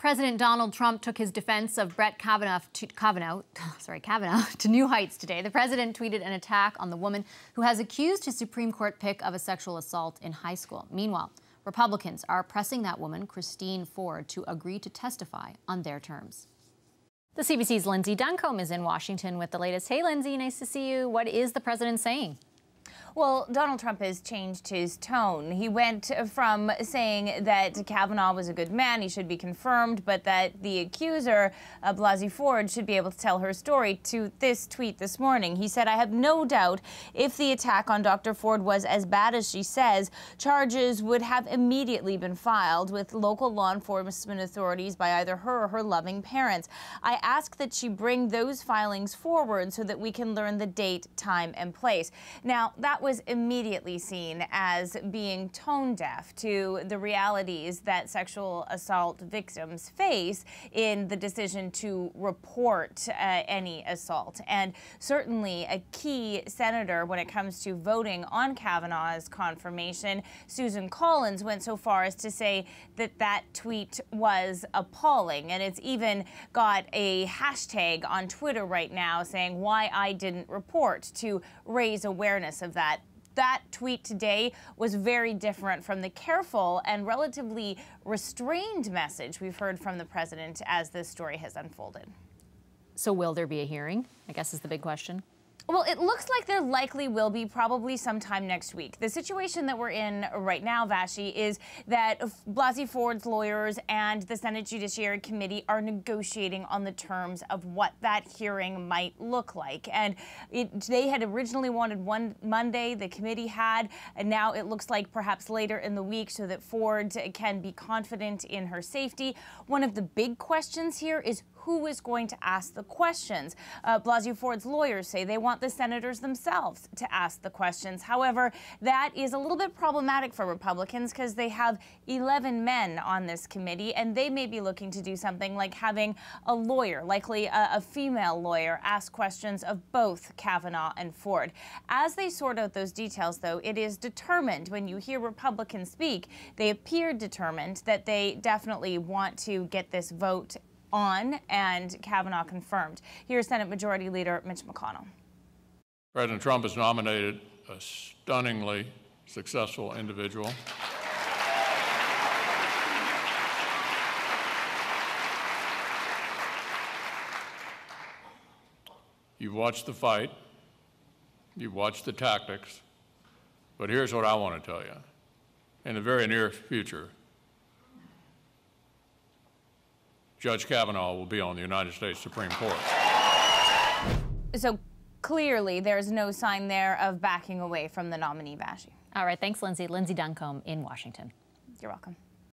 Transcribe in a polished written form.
President Donald Trump took his defense of Brett Kavanaugh to new heights today. The president tweeted an attack on the woman who has accused his Supreme Court pick of a sexual assault in high school. Meanwhile, Republicans are pressing that woman, Christine Ford, to agree to testify on their terms. The CBC's Lindsay Duncombe is in Washington with the latest. Hey, Lindsay, nice to see you. What is the president saying? Well, Donald Trump has changed his tone. He went from saying that Kavanaugh was a good man, he should be confirmed, but that the accuser, Blasey Ford, should be able to tell her story, to this tweet this morning. He said, "I have no doubt if the attack on Dr. Ford was as bad as she says, charges would have immediately been filed with local law enforcement authorities by either her or her loving parents. I ask that she bring those filings forward so that we can learn the date, time, and place." Now, that was immediately seen as being tone deaf to the realities that sexual assault victims face in the decision to report any assault. And certainly a key senator when it comes to voting on Kavanaugh's confirmation, Susan Collins, went so far as to say that that tweet was appalling. And it's even got a hashtag on Twitter right now saying, "Why I didn't report," to raise awareness of that. That tweet today was very different from the careful and relatively restrained message we've heard from the president as this story has unfolded. So will there be a hearing, I guess is the big question? Well, it looks like there likely will be, probably sometime next week. The situation that we're in right now, Vashi, is that Blasey Ford's lawyers and the Senate Judiciary Committee are negotiating on the terms of what that hearing might look like. And they had originally wanted one Monday, the committee had, and now it looks like perhaps later in the week so that Ford can be confident in her safety. One of the big questions here is who is going to ask the questions. Blasey Ford's lawyers say they want the senators themselves to ask the questions. However, that is a little bit problematic for Republicans because they have 11 men on this committee, and they may be looking to do something like having a lawyer, likely a female lawyer, ask questions of both Kavanaugh and Ford. As they sort out those details, though, it is determined when you hear Republicans speak, they appear determined that they definitely want to get this vote on and Kavanaugh confirmed. Here's Senate Majority Leader Mitch McConnell. President Trump has nominated a stunningly successful individual. You've watched the fight, you've watched the tactics, but here's what I want to tell you. In the very near future, Judge Kavanaugh will be on the United States Supreme Court. So clearly there's no sign there of backing away from the nominee, Vashi. All right, thanks, Lindsay. Lindsay Duncombe in Washington. You're welcome.